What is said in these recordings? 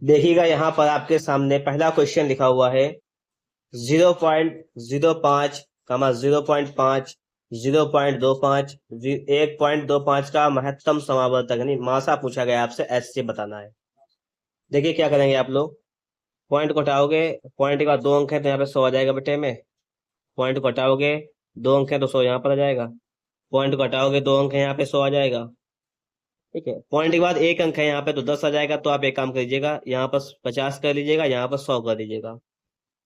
देखिएगा यहाँ पर आपके सामने पहला क्वेश्चन लिखा हुआ है 0.05 कमा 0.5 0.25 1.25 का महत्तम समावर्तक यानी मासा पूछा गया आपसे, ऐसे बताना है। देखिए क्या करेंगे आप लोग, पॉइंट को हटाओगे, पॉइंट के बाद 2 अंक है तो यहाँ पे 100 आ जाएगा बेटे में। पॉइंट को हटाओगे, 2 अंक है तो 100 यहाँ पर आ जाएगा। पॉइंट को हटाओगे, 2 अंक है यहाँ पे 100 आ जाएगा। ठीक है, पॉइंट के बाद 1 अंक है यहाँ पे तो 10 आ जाएगा। तो आप एक काम कर लीजिएगा, यहाँ पर 50 कर लीजिएगा, यहाँ पर 100 कर दीजिएगा।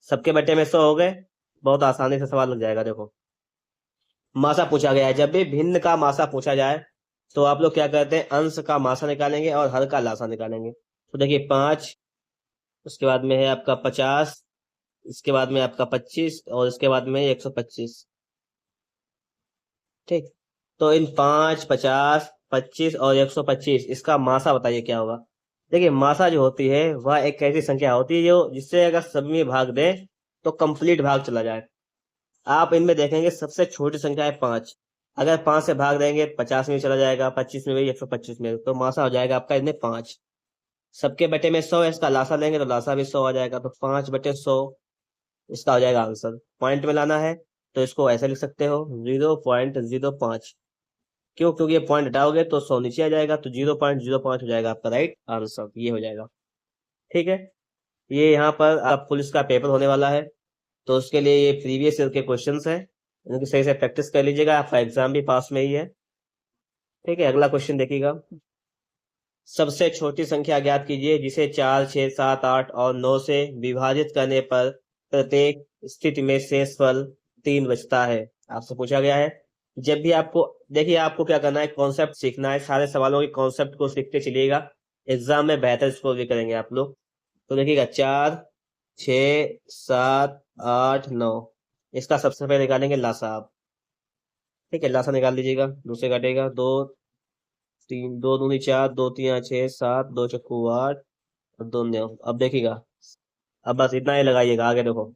सबके बटे में 100 हो गए। बहुत आसानी से सवाल लग जाएगा। देखो, मासा पूछा गया है। जब भी भिन्न का मासा पूछा जाए तो आप लोग क्या करते हैं, अंश का मासा निकालेंगे और हर का लासा निकालेंगे। तो देखिए 5, उसके बाद में है आपका 50, इसके बाद में आपका 25 और इसके बाद में 125। ठीक, तो इन 5, 50, 25 और 125 इसका मासा बताइए क्या होगा। देखिए मासा जो होती है वह एक ऐसी संख्या होती है जो जिससे अगर सभी में भाग दे तो कंप्लीट भाग चला जाए। आप इनमें देखेंगे सबसे छोटी संख्या है 5। अगर 5 से भाग देंगे 50 में चला जाएगा, 25 में भी, 125 में, तो मासा हो जाएगा आपका इनमें 5। सबके बटे में 100 है, इसका लासा लेंगे तो लासा भी 100 आ जाएगा, तो 5/100 इसका हो जाएगा आंसर। पॉइंट में लाना है तो इसको ऐसे लिख सकते हो 0.05। क्यों? क्योंकि ये पॉइंट हटाओगे तो 100 नीचे आ जाएगा, तो 0.05 हो जाएगा आपका राइट आंसर, ये हो जाएगा। ठीक है, ये यहाँ पर आप पुलिस का पेपर होने वाला है तो उसके लिए ये प्रीवियस ईयर के क्वेश्चंस हैं, इनकी सही से प्रैक्टिस कर लीजिएगा, आपका एग्जाम भी पास में ही है। ठीक है, अगला क्वेश्चन देखिएगा। सबसे छोटी संख्या ज्ञात कीजिए जिसे 4, 6, 7, 8 और 9 से विभाजित करने पर प्रत्येक स्थिति में शेषफल 3 बचता है। आपसे पूछा गया है। जब भी आपको, देखिए आपको क्या करना है, कॉन्सेप्ट सीखना है। सारे सवालों के कॉन्सेप्ट को सीखते चलिएगा, एग्जाम में बेहतर स्कोर भी करेंगे आप लोग। तो देखिएगा 4, 6, 7, 8, 9, इसका सबसे पहले निकालेंगे लासा आप। ठीक है, लासा निकाल लीजिएगा। दूसरे काटेगा 2, 3, 2 दूनी 4, 2 3 6, 7, 2 चक्कू 8 और 2 9। अब देखिएगा, अब बस इतना ही लगाइएगा, आगे देखो।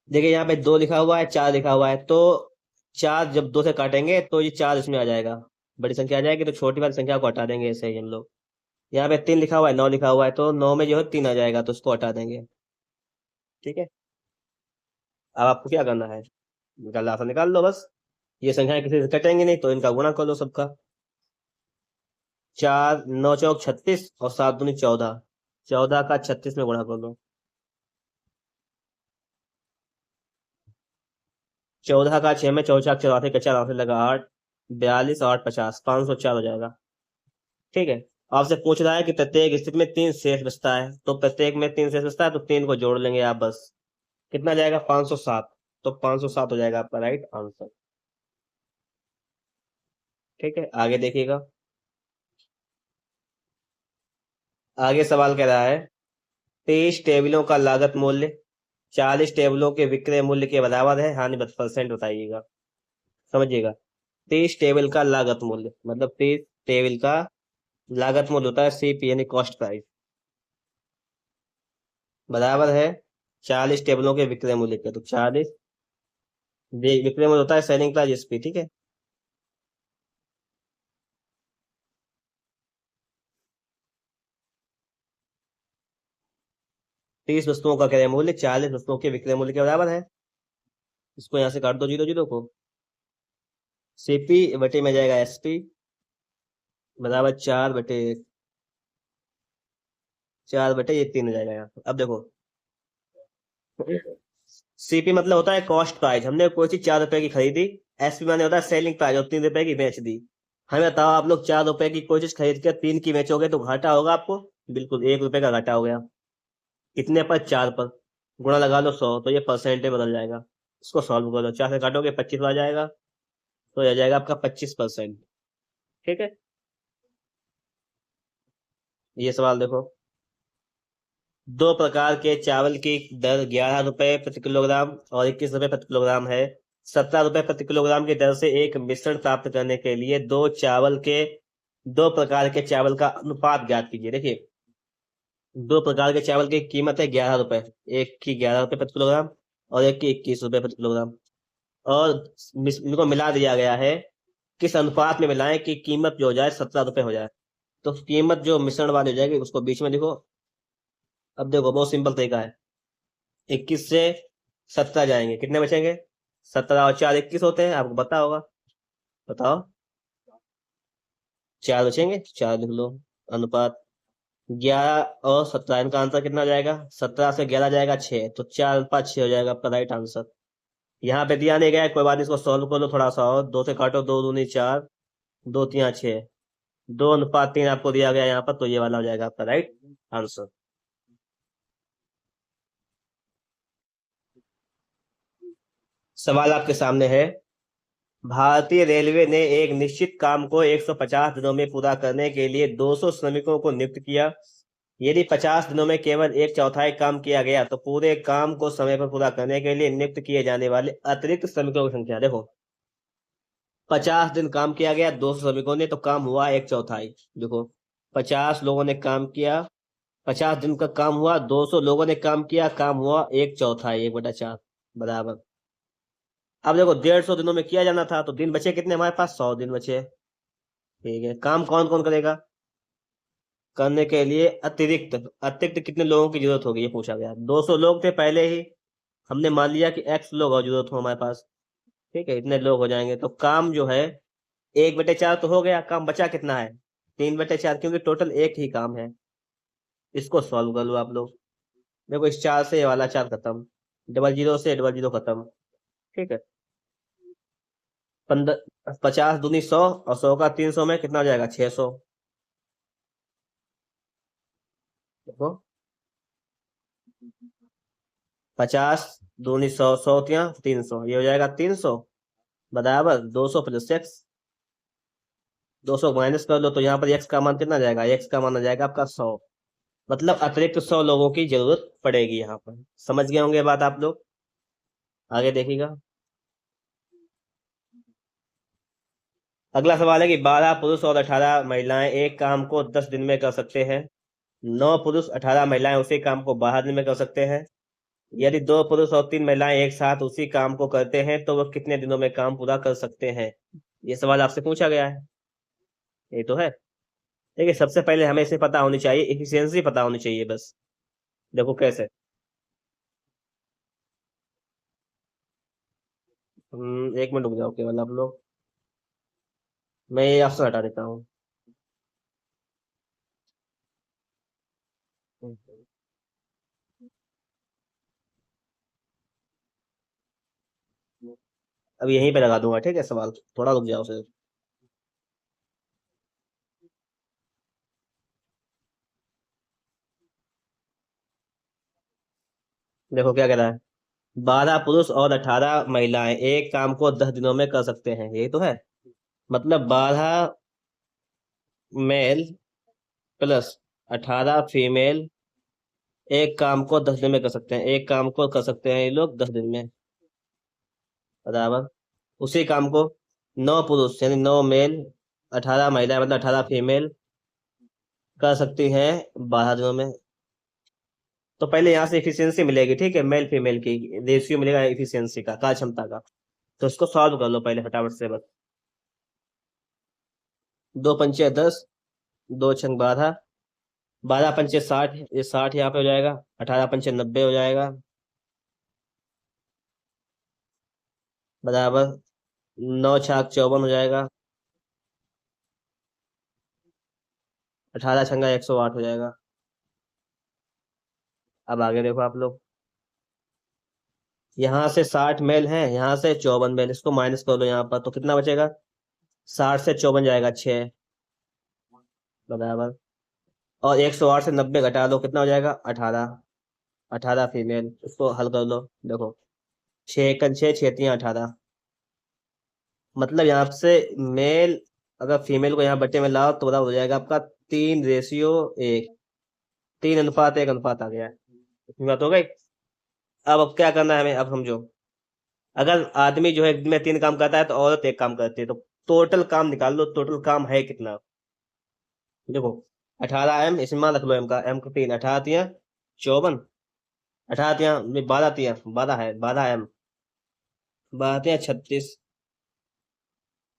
देखिए यहाँ पे 2 लिखा हुआ है, 4 लिखा हुआ है, तो 4 जब 2 से काटेंगे तो ये 4 इसमें आ जाएगा, बड़ी संख्या आ जाएगी, तो छोटी वाली संख्या को हटा देंगे ऐसे ही हम लोग। यहाँ पे 3 लिखा हुआ है, 9 लिखा हुआ है, तो 9 में जो है 3 आ जाएगा, तो उसको हटा देंगे। ठीक है, अब आपको क्या करना है, निकाल लासा निकाल लो बस। ये संख्याएं किसी से कटेंगे नहीं तो इनका गुणा कर लो सबका। 4, 9 चौक 36 और 7 दूनी 14, 14 का 36 में गुणा कर लो। 14 का 6 में, 4 84 का 4 लगा 8, 42 और 8 50, 504 हो जाएगा। ठीक है, आपसे पूछ रहा है कि प्रत्येक स्थिति में 3 शेष बचता है, तो प्रत्येक में 3 शेष बचता है तो 3 को जोड़ लेंगे आप बस। कितना जाएगा, 507। तो 507 हो जाएगा आपका राइट आंसर। ठीक है, आगे देखिएगा। आगे सवाल कह रहा है 23 टेबलों का लागत मूल्य 40 टेबलों के विक्रय मूल्य के बराबर है, हानि % बताइएगा। समझिएगा, 23 टेबल का लागत मूल्य मतलब 23 टेबल का लागत मूल्य होता है सीपी यानी कॉस्ट प्राइस, बराबर है 40 टेबलों के विक्रय मूल्य के। तो 40 विक्रय मूल्य होता है सेलिंग प्राइस एसपी। ठीक है, 30 वस्तुओं का क्रय मूल्य 40 वस्तुओं के विक्रय मूल्य के बराबर है। इसको यहाँ से काट दो, 0 0 को। सीपी बटे में जाएगा एसपी बराबर 4/4 ये 3 हो जाएगा यहाँ। अब देखो, सीपी मतलब होता है कॉस्ट प्राइस, हमने कोई चीज 4 रुपए की खरीदी। एसपी माने होता है सेलिंग प्राइस, और 3 रुपए की बेच दी। हमें बताओ, आप लोग 4 रुपए की कोई चीज खरीद कर 3 की बेचोगे तो घाटा होगा आपको। बिल्कुल 1 रुपए का घाटा हो गया। कितने पर, 4 पर। गुणा लगा लो 100, तो ये परसेंट में बदल जाएगा। इसको सॉल्व करो, 4 से काटोगे 25 आ जाएगा, तो यह जाएगा आपका 25%। ठीक है, ये सवाल देखो। 2 प्रकार के चावल की दर 11 रुपए प्रति किलोग्राम और 21 रुपए प्रति किलोग्राम है। 17 रुपए प्रति किलोग्राम की दर से एक मिश्रण प्राप्त करने के लिए दो प्रकार के चावल का अनुपात ज्ञात कीजिए। देखिए, 2 प्रकार के चावल की कीमत है 11 रुपए, एक की 11 रुपए प्रति किलोग्राम और एक की 21 रुपए प्रति किलोग्राम। और इनको मिला दिया गया है, किस अनुपात में मिलाएं कि कीमत जो हो जाए 17 रुपए हो जाए। तो कीमत जो मिश्रण वाली हो जाएगी उसको बीच में लिखो। अब देखो बहुत सिंपल तरीका है। 21 से 17 जाएंगे, कितने बचेंगे? 17 और 4 21 होते हैं, आपको पता होगा। बताओ। 4 बचेंगे, 4 लिख लो। अनुपात 11 और 17, इनका आंसर कितना हो जाएगा? 17 से 11 जाएगा 6, तो 4 अनुपात 6 हो जाएगा आपका राइट आंसर। यहाँ पे दिया नहीं गया है, कोई बात नहीं, इसको सॉल्व कर लो थोड़ा सा और। 2 से काटो, 2 दूनी 4, 2 तिया 6, 2 अनुपात 3 आपको दिया गया यहाँ पर, तो ये वाला हो जाएगा आपका राइट आंसर। सवाल आपके सामने है। भारतीय रेलवे ने एक निश्चित काम को 150 दिनों में पूरा करने के लिए 200 श्रमिकों को नियुक्त किया। यदि 50 दिनों में केवल एक चौथाई काम किया गया तो पूरे काम को समय पर पूरा करने के लिए नियुक्त किए जाने वाले अतिरिक्त श्रमिकों की संख्या देखो। 50 दिन काम किया गया 200 श्रमिकों ने, तो काम हुआ एक चौथाई। देखो 50 लोगों ने काम किया, 50 दिन का काम हुआ, 200 लोगों ने काम किया, काम हुआ एक चौथाई, 1/4 बराबर। अब देखो 150 दिनों में किया जाना था, तो दिन बचे कितने हमारे पास? 100 दिन बचे। ठीक है, काम कौन कौन करेगा? करने के लिए अतिरिक्त अतिरिक्त कितने लोगों की जरूरत होगी ये पूछा गया। 200 लोग थे पहले ही, हमने मान लिया कि एक्स लोग और जरूरत हो हमारे पास। ठीक है, इतने लोग हो जाएंगे, तो काम जो है 1/4 तो हो गया, काम बचा कितना है? 3/4, क्योंकि टोटल एक ही काम है। इसको सॉल्व कर लो आप लोग। देखो इस 4 से ये वाला 4 खत्म, डबल जीरो से डबल जीरो खत्म। ठीक है, 15, 50 दूनी 100 और 100 का 300 में कितना हो जाएगा? 600। देखो 50 दूनी 100, 100 300, ये हो जाएगा 300 बराबर 200 प्लस एक्स। 200 माइनस कर लो, तो यहाँ पर एक्स का मान कितना जाएगा? एक्स का मान आ जाएगा आपका 100। मतलब अतिरिक्त 100 लोगों की जरूरत पड़ेगी यहाँ पर। समझ गए होंगे बात आप लोग? आगे देखिएगा। अगला सवाल है कि 12 पुरुष और 18 महिलाएं एक काम को 10 दिन में कर सकते हैं। 9 पुरुष 18 महिलाएं उसी काम को 12 दिन में कर सकते हैं। यदि 2 पुरुष और 3 महिलाएं एक साथ उसी काम को करते हैं तो वह कितने दिनों में काम पूरा कर सकते हैं? ये सवाल आपसे पूछा गया है। ये तो है। देखिए सबसे पहले हमें इसे पता होनी चाहिए, एफिशिएंसी पता होनी चाहिए बस। देखो कैसे। 1 मिनट रुक जाओ केवल आप लोग, मैं ये ऑप्शन हटा देता हूँ। अब यहीं पे लगा दूंगा, ठीक है, सवाल थोड़ा रुक जाओ सिर्फ। देखो क्या कह रहा है। 12 पुरुष और 18 महिलाएं एक काम को 10 दिनों में कर सकते हैं, यही तो है। मतलब 12 मेल प्लस 18 फीमेल एक काम को 10 दिन में कर सकते हैं, एक काम को कर सकते हैं ये लोग 10 दिन में बराबर। उसी काम को 9 पुरुष यानी 9 मेल, 18 महिलाएं मतलब 18 फीमेल कर सकती हैं 12 दिनों में। तो पहले यहाँ से इफिशियंसी मिलेगी, ठीक है, मेल फीमेल की रेशियो मिलेगा इफिशियंसी का, कार्य क्षमता का। तो इसको सॉल्व कर लो पहले फटाफट से बस। 2 पंचे 10, 2 छंग 12, 12 पंचे 60, ये 60 यहाँ पे हो जाएगा। 18 पंचे 90 हो जाएगा बराबर। 9 छाक 54 हो जाएगा। 18 छंगा 108 हो जाएगा। अब आगे देखो आप लोग। यहाँ से 60 मेल है, यहाँ से 54 मेल, इसको माइनस कर लो यहाँ पर, तो कितना बचेगा? 60 से 54 जाएगा 6 बराबर। और 108 से 90 घटा लो, कितना हो जाएगा? 18। 18 फीमेल, इसको हल कर लो। देखो 6 एकन 6, 6 तियां 18। मतलब यहाँ से मेल अगर फीमेल को यहाँ बट्टे में लाओ तो बराबर हो जाएगा आपका 3:1। 3:1 आ गया है। इतनी बात हो गई। अब क्या करना है हमें, अब समझो। अगर आदमी जो है एक दिन में 3 काम करता है तो औरत एक काम करती है, तो टोटल काम निकाल लो, टोटल काम है कितना? देखो 18 M, इसमें मान रख लो M का, M का 3, 18 तियां 54, 18 तियां 12 तियां 12 है, 12 M, 12 तियां 36,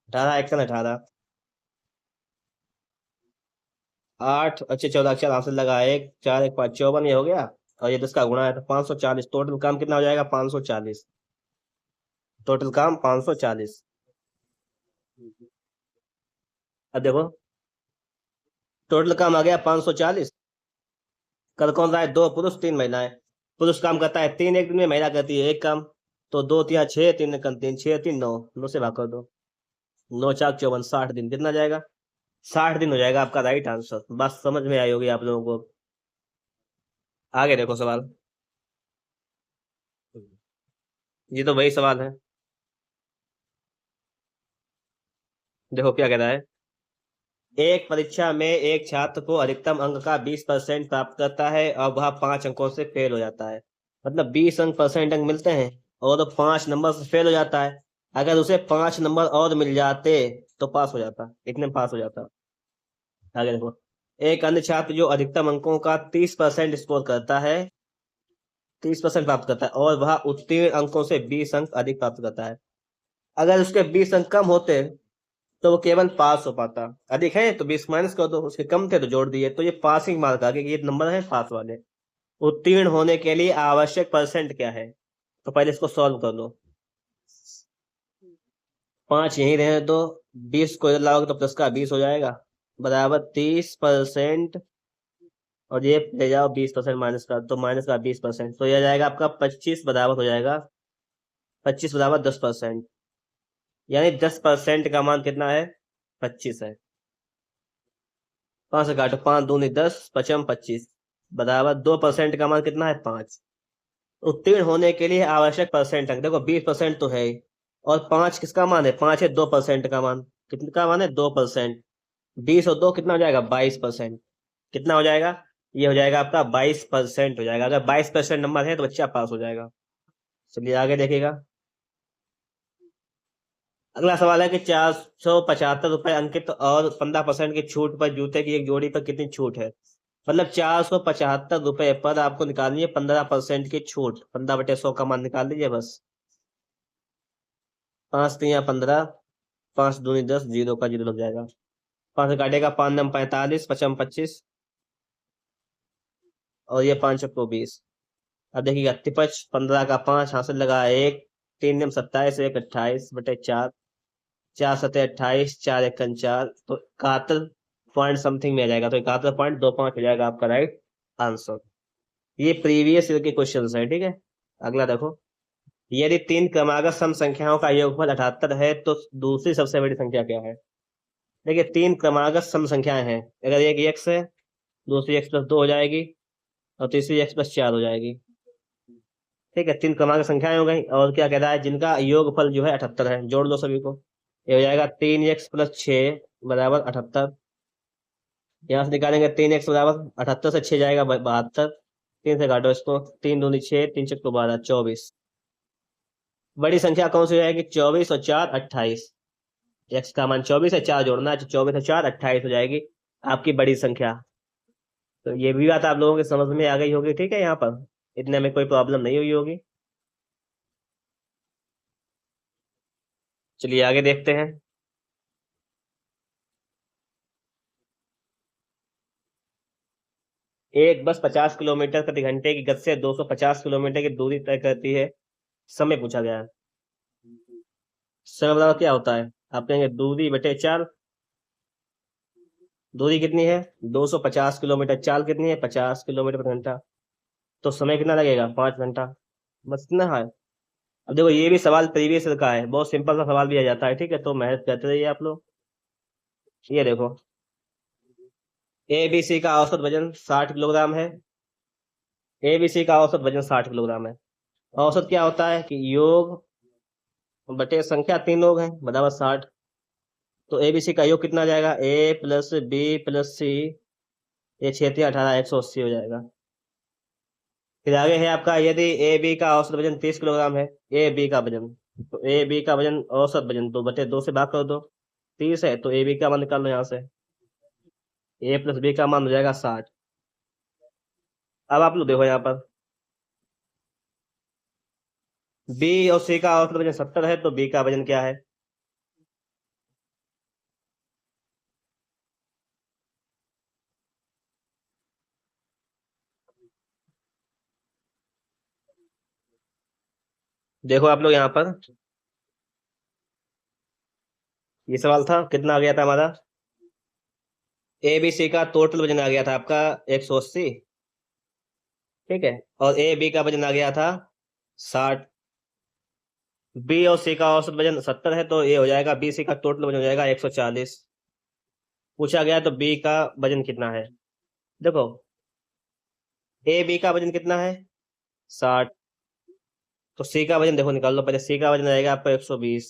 18 एकन 18। 8 अच्छे 14 अक्षर आंसर लगा, एक 4 1 5 54 ये हो गया। और ये 10 का गुणा है तो 540, टोटल काम कितना हो जाएगा 540, टोटल काम 540। अब देखो टोटल काम आ गया 540। कल कौन रहा है, 2 पुरुष 3 महिलाएं। पुरुष काम करता है 3 एक दिन में, महिला करती है एक काम। तो 2 3 6, 3 6 3 9, 9 से भाग कर दो, 9 4 54, 60 दिन कितना जाएगा, 60 दिन हो जाएगा आपका राइट आंसर। बस समझ में आई होगी आप लोगों को। आगे देखो सवाल। ये तो वही सवाल है। देखो क्या कह रहा है। एक परीक्षा में एक छात्र को अधिकतम अंक का 20% प्राप्त करता है और वह 5 अंकों से फेल हो जाता है। मतलब 20% अंक मिलते हैं और वो 5 नंबर से फेल हो जाता है। अगर उसे 5 नंबर और मिल जाते तो पास हो जाता, इतने में पास हो जाता। आगे देखो। एक अन्य छात्र जो अधिकतम अंकों का 30% स्कोर करता है, 30% प्राप्त करता है और वह उत्तीर्ण अंकों से 20 अंक अधिक प्राप्त करता है। अगर उसके 20 अंक कम होते तो वो केवल पास हो पाता। अधिक है तो 20 माइनस कर दो, उसके कम थे तो जोड़ दिए, तो ये पासिंग मार्क आ गया कि ये नंबर है पास वाले। उत्तीर्ण होने के लिए आवश्यक परसेंट क्या है, तो पहले इसको सॉल्व कर लो। 5 यहीं रहने दो, 20 को इधर लाओगे तो प्लस का 20 हो जाएगा, बराबर 30%। और ये ले जाओ 20% माइनस का, तो माइनस का 20%, तो यह जाएगा आपका 25 बराबर हो जाएगा, 25 बराबर 10%। यानी 10% का मान कितना है, 25 है। 5 से काटो, 5 दूनी 10, 5 25, बराबर 2% का मान कितना है, 5। उत्तीर्ण होने के लिए आवश्यक परसेंट अंक देखो 20% तो है ही, और 5 किसका मान है, 5 है 2% का मान। कितने का मान है, 2%। 20 और 2 कितना हो जाएगा, 22%। कितना हो जाएगा, ये हो जाएगा आपका 22% हो जाएगा। अगर 22% नंबर है तो बच्चा पास हो जाएगा। चलिए आगे देखिएगा। अगला सवाल है कि 475 रुपए अंकित और 15% की छूट पर जूते की एक जोड़ी पर कितनी छूट है। मतलब 475 रुपए पर आपको निकालनी है 15% की छूट, 15/100 का मान निकाल लीजिए बस। 5 3 15, 5 दूनी 10, जीरो का जीरो लग जाएगा। 5 से काटेगा, 5 9 45, 55 25, और ये 5 1 20। अब देखिएगा, तिपच 15 का 5 हासिल लगा एक, 3 9 27, 1 28/4, 4 7 28, 4 1 4, तो 71 समथिंग में आ जाएगा, तो 71.25 हो जाएगा आपका राइट आंसर। ये प्रीवियस ईयर के क्वेश्चन है, ठीक है। अगला देखो। यदि 3 क्रमागत सम संख्याओं का योगफल 78 है तो दूसरी सबसे बड़ी संख्या क्या है। देखिए 3 क्रमागत सम संख्याएं हैं, अगर एक एक्स है, दूसरी x+2 हो जाएगी, और तीसरी x+4 हो जाएगी। ठीक है, 3 क्रमागत संख्याएं हो गई, और क्या कह रहा है, जिनका योगफल जो है 78 है, जोड़ दो सभी को। ये हो जाएगा 3x+6 बराबर 78। यहाँ से निकालेंगे 3x बराबर 78 से 6 जाएगा 72, 3 से काटो इसको, 3 दूनी 6, 3 6 12, 24। बड़ी संख्या कौन सी हो जाएगी, 24 और 4 28। एक्स का मान 24 है, 4 जोड़ना है, तो 24 और 4 28 हो जाएगी आपकी बड़ी संख्या। तो ये भी बात आप लोगों के समझ में आ गई होगी, ठीक है। यहाँ पर इतने में कोई प्रॉब्लम नहीं हुई होगी। चलिए आगे देखते हैं। एक बस 50 किलोमीटर प्रति घंटे की गति से 250 किलोमीटर की दूरी तय करती है। समय पूछा गया है। समय बराबर क्या होता है, आप कहेंगे दूरी बटे चाल। दूरी कितनी है, 250 किलोमीटर, चाल कितनी है, 50 किलोमीटर प्रति घंटा। तो समय कितना लगेगा, 5 घंटा। बस इतना है। अब देखो ये भी सवाल प्रीवियस का है, बहुत सिंपल सा सवाल भी आ जाता है, ठीक है। तो मेहनत करते रहिए आप लोग। ये देखो, ABC का औसत वजन 60 किलोग्राम है। ABC का औसत वजन 60 किलोग्राम है। औसत क्या होता है कि योग बटे संख्या, 3 लोग हैं बराबर 60। तो ABC का योग कितना आ जाएगा, A+B+C, ये 6 3 18, 180 हो जाएगा। फिर आगे है आपका, यदि AB का औसत वजन 30 किलोग्राम है, AB का वजन, तो AB का वजन औसत वजन 2/2 से भाग कर दो, 30 है तो AB का मान निकाल लो यहाँ से, A+B का मान हो जाएगा 60। अब आप लोग देखो यहाँ पर, B और C का औसत वजन 70 है, तो B का वजन क्या है, देखो आप लोग यहाँ पर, ये सवाल था, कितना आ गया था हमारा, ए बी सी का टोटल वजन आ गया था आपका 180। ठीक है, और ए बी का वजन आ गया था 60। बी और सी का औसत वजन 70 है, तो ये हो जाएगा, बी सी का टोटल वजन हो जाएगा 140। पूछा गया तो बी का वजन कितना है। देखो, ए बी का वजन कितना है, 60। तो सी का वजन देखो निकाल लो पहले, सी का वजन आएगा आपका 120।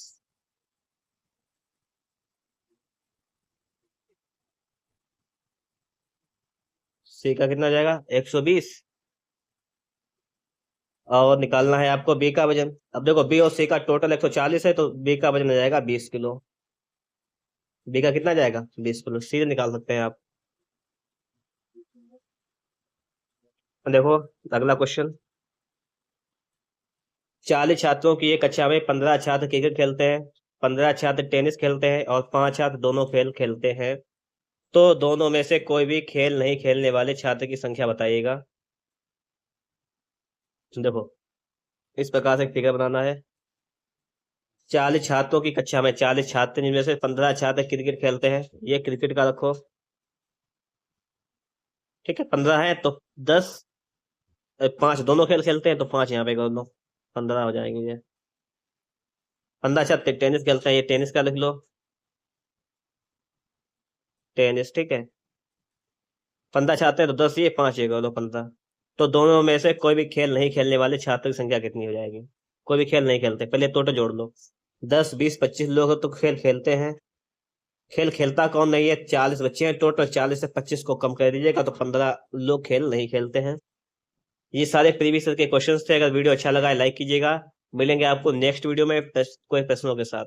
सी का कितना हो जाएगा, 120। और निकालना है आपको बी का वजन। अब देखो, बी और सी का टोटल 140 है, तो बी का वजन हो जाएगा 20 किलो। बी का कितना जाएगा, 20 किलो, सीधे निकाल सकते हैं आप। देखो अगला क्वेश्चन, 40 छात्रों की एक कक्षा में 15 छात्र क्रिकेट खेलते हैं, 15 छात्र टेनिस खेलते हैं और 5 छात्र दोनों खेल खेलते हैं। तो दोनों में से कोई भी खेल नहीं खेलने वाले छात्र की संख्या बताइएगा। देखो, इस प्रकार से फिगर बनाना है। 40 छात्रों की कक्षा में 40 छात्र, जिनमें से 15 छात्र क्रिकेट खेलते हैं, ये क्रिकेट का रखो। ठीक है, 15 है तो 10, 5 दोनों खेल खेलते हैं तो 5 यहाँ पे कर लो, 15 हो जाएंगे ये। 15 छात्र टेनिस खेलते हैं, ये टेनिस का लिख लो, टेनिस। ठीक है, 15 छात्र हैं तो 10 ये, 5 ये कर लो, 15। तो दोनों में से कोई भी खेल नहीं खेलने वाले छात्र की संख्या कितनी हो जाएगी। कोई भी खेल नहीं खेलते, पहले टोटल जोड़ लो। 10 20 25 लोग तो खेल खेलते हैं। खेल खेलता कौन नहीं है, 40 बच्चे हैं टोटल, 40 से 25 को कम कर दीजिएगा तो 15 लोग खेल नहीं खेलते हैं। ये सारे प्रीवियस के क्वेश्चंस थे। अगर वीडियो अच्छा लगा है लाइक कीजिएगा। मिलेंगे आपको नेक्स्ट वीडियो में कोई प्रश्नों के साथ।